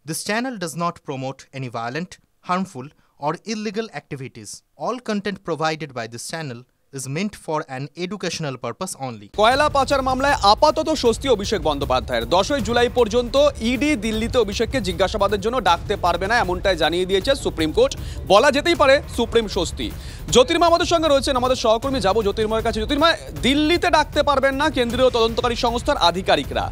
This channel does not promote any violent, harmful, or illegal activities. All content provided by this channel is meant for an educational purpose only. কয়লা পাচার মামলায় আপাতত স্বস্তি অভিষেক বন্দ্যোপাধ্যায়ের। 10ই জুলাই পর্যন্ত ED দিল্লিতে অভিষেককে জিজ্ঞাসাবাদের জন্য ডাকতে পারবে না, এমনটাই জানিয়ে দিয়েছে সুপ্রিম কোর্ট। বলা যেতেই পারে সুপ্রিম স্বস্তি। জ্যোতির্ময় আমাদের সঙ্গে রয়েছেন, আমাদের সহকর্মী। যাব জ্যোতির্ময়ের কাছে। জ্যোতির্ময়, দিল্লিতে ডাকতে পারবেন না কেন্দ্রীয় তদন্তকারী সংস্থার আধিকারিকরা,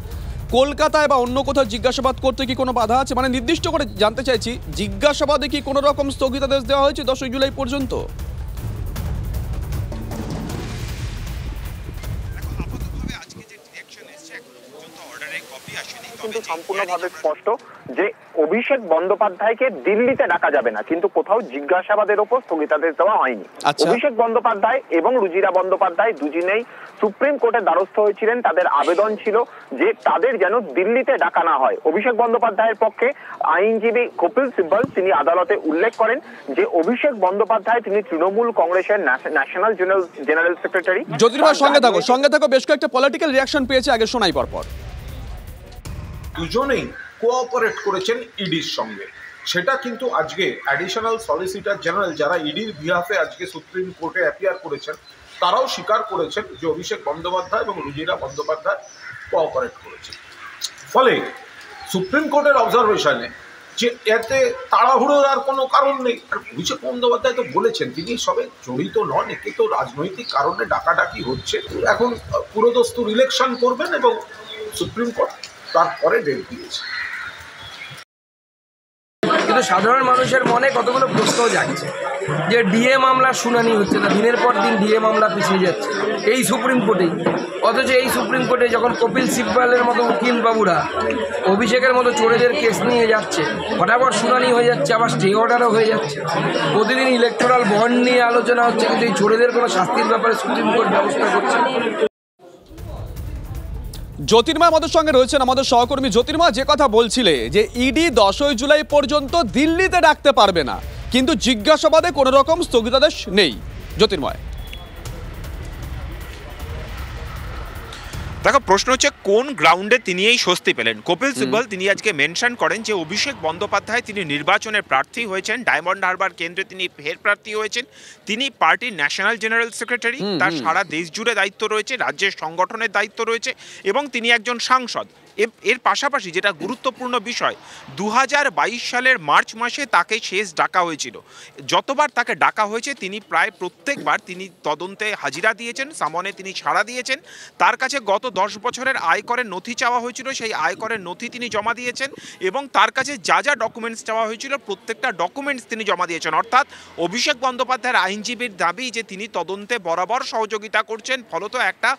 কলকাতায় বা অন্য কোথাও জিজ্ঞাসাবাদ করতে কি কোনো বাধা আছে? মানে নির্দিষ্ট করে জানতে চাইছি, জিজ্ঞাসাবাদে কি কোনো রকম স্থগিতাদেশ দেওয়া হয়েছে 10ই জুলাই পর্যন্ত? কিন্তু সম্পূর্ণভাবে স্পষ্ট যে অভিষেক বন্দ্যোপাধ্যায়কে দিল্লিতে ডাকা যাবে না, কিন্তু কোথাও জিজ্ঞাসাবাদের ওপর স্থগিতাদেশ দেওয়া হয়নি। অভিষেক বন্দ্যোপাধ্যায় এবং রুজিরা বন্দ্যোপাধ্যায় দুজনেই সুপ্রিম কোর্টের দ্বারস্থ হয়েছিলেন। তাদের আবেদন ছিল যে তাদের যেন দিল্লিতে ডাকা না হয়। অভিষেক বন্দ্যোপাধ্যায়ের পক্ষে আইনজীবী কপিল সিব্বল তিনি আদালতে উল্লেখ করেন যে অভিষেক বন্দ্যোপাধ্যায় তিনি তৃণমূল কংগ্রেসের ন্যাশনাল জেনারেল সেক্রেটারি। জ্যোতির্ময় সঙ্গে থাকো, বেশ কয়েকটা পলিটিক্যাল রিয়াকশন পেয়েছে, আগে শোনাই পরপর। দুজনেই কোঅপারেট করেছেন ইডির সঙ্গে, সেটা কিন্তু আজকে অ্যাডিশনাল সলিসিটর জেনারেল যারা ইডির বিহাফে আজকে সুপ্রিম কোর্টে অ্যাপিয়ার করেছেন তারাও স্বীকার করেছেন যে অভিষেক বন্দ্যোপাধ্যায় এবং রুজিরা বন্দ্যোপাধ্যায় কোঅপারেট করেছেন। ফলে সুপ্রিম কোর্টের অবজারভেশনে যে এতে তাড়াহুড়োর আর কোনো কারণ নেই। আর অভিষেক বন্দ্যোপাধ্যায় তো বলেছেন তিনি সবে জড়িত নন, একে তো রাজনৈতিক কারণে ডাকাডাকি হচ্ছে। এখন পুরোদস্তুর ইলেকশন করবেন এবং সুপ্রিম কোর্ট তারপরে ডেট দিয়েছে। কিন্তু সাধারণ মানুষের মনে কতগুলো প্রশ্ন জাগছে যে ডিএ মামলার শুনানি হচ্ছে না, দিনের পর দিন ডিএ মামলা পিছিয়ে যাচ্ছে এই সুপ্রিম কোর্টেই। অথচ এই সুপ্রিম কোর্টে যখন কপিল সিব্বলের মতো উকিল বাবুরা অভিষেকের মতো চোরেদের কেস নিয়ে যাচ্ছে, ফটাফট শুনানি হয়ে যাচ্ছে, আবার স্টে অর্ডারও হয়ে যাচ্ছে। প্রতিদিন ইলেকটোরাল বন্ড নিয়ে আলোচনা হচ্ছে, কিন্তু এই চোরেদের কোনো শাস্তির ব্যাপারে সুপ্রিম কোর্ট ব্যবস্থা করছে। জ্যোতির্ময় আমাদের সঙ্গে রয়েছেন, আমাদের সহকর্মী। জ্যোতির্ময়, যে কথা বলছিলে যে ইডি 10ই জুলাই পর্যন্ত দিল্লিতে ডাকতে পারবে না, কিন্তু জিজ্ঞাসাবাদে কোনো রকম স্থগিতাদেশ নেই। জ্যোতির্ময়, দেখো প্রশ্ন হচ্ছে কোন গ্রাউন্ডে তিনি এই স্বস্তি পেলেন। কপিল সিব্বল তিনি আজকে মেনশন করেন যে অভিষেক বন্দ্যোপাধ্যায় তিনি নির্বাচনের প্রার্থী হয়েছেন, ডায়মন্ড হারবার কেন্দ্রে তিনি ফের প্রার্থী হয়েছেন, তিনি পার্টির ন্যাশনাল জেনারেল সেক্রেটারি, তার সারা দেশ জুড়ে দায়িত্ব রয়েছে, রাজ্যের সংগঠনের দায়িত্ব রয়েছে এবং তিনি একজন সাংসদ। এর পাশাপাশি যেটা গুরুত্বপূর্ণ বিষয়, 2022 সালের মার্চ মাসে তাকে শেষ ডাকা হয়েছিল। যতবার তাকে ডাকা হয়েছে তিনি প্রায় প্রত্যেকবার তিনি তদন্তে হাজিরা দিয়েছেন, সামনে তিনি সাড়া দিয়েছেন। তার কাছে গত 10 বছরের আয়করের নথি চাওয়া হয়েছিল, সেই আয়করের নথি তিনি জমা দিয়েছেন এবং তার কাছে যা যা ডকুমেন্টস চাওয়া হয়েছিল প্রত্যেকটা ডকুমেন্টস তিনি জমা দিয়েছেন। অর্থাৎ অভিষেক বন্দ্যোপাধ্যায়ের আইনজীবীর দাবি যে তিনি তদন্তে বরাবর সহযোগিতা করছেন, ফলত একটা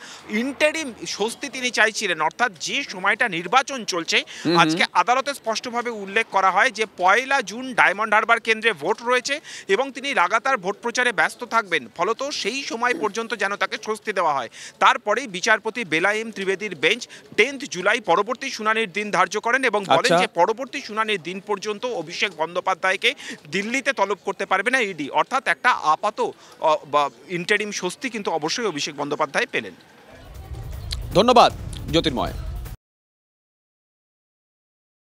ইন্টারিম স্বস্তি তিনি চাইছিলেন। অর্থাৎ যে সময়টা নির্বাচন চলছে, আজকে আদালতে স্পষ্টভাবে উল্লেখ করা হয় যে 1 জুন ডায়মন্ড হারবার কেন্দ্রে ভোট রয়েছে এবং তিনি লাগাতার ভোট প্রচারে ব্যস্ত থাকবেন, ফলত সেই সময় পর্যন্ত যেন তাকে স্বস্তি দেওয়া হয়। তারপরেই বিচারপতি বেলায়েম ত্রিবেদীর বেঞ্চ 10 জুলাই পরবর্তী শুনানির দিন ধার্য করেন এবং বলেন যে পরবর্তী শুনানির দিন পর্যন্ত অভিষেক বন্দ্যোপাধ্যায়কে দিল্লিতে তলব করতে পারবে না ইডি। অর্থাৎ একটা আপাত ইন্টারিম স্বস্তি কিন্তু অবশ্যই অভিষেক বন্দ্যোপাধ্যায় পেলেন। ধন্যবাদ জ্যোতির্ময়।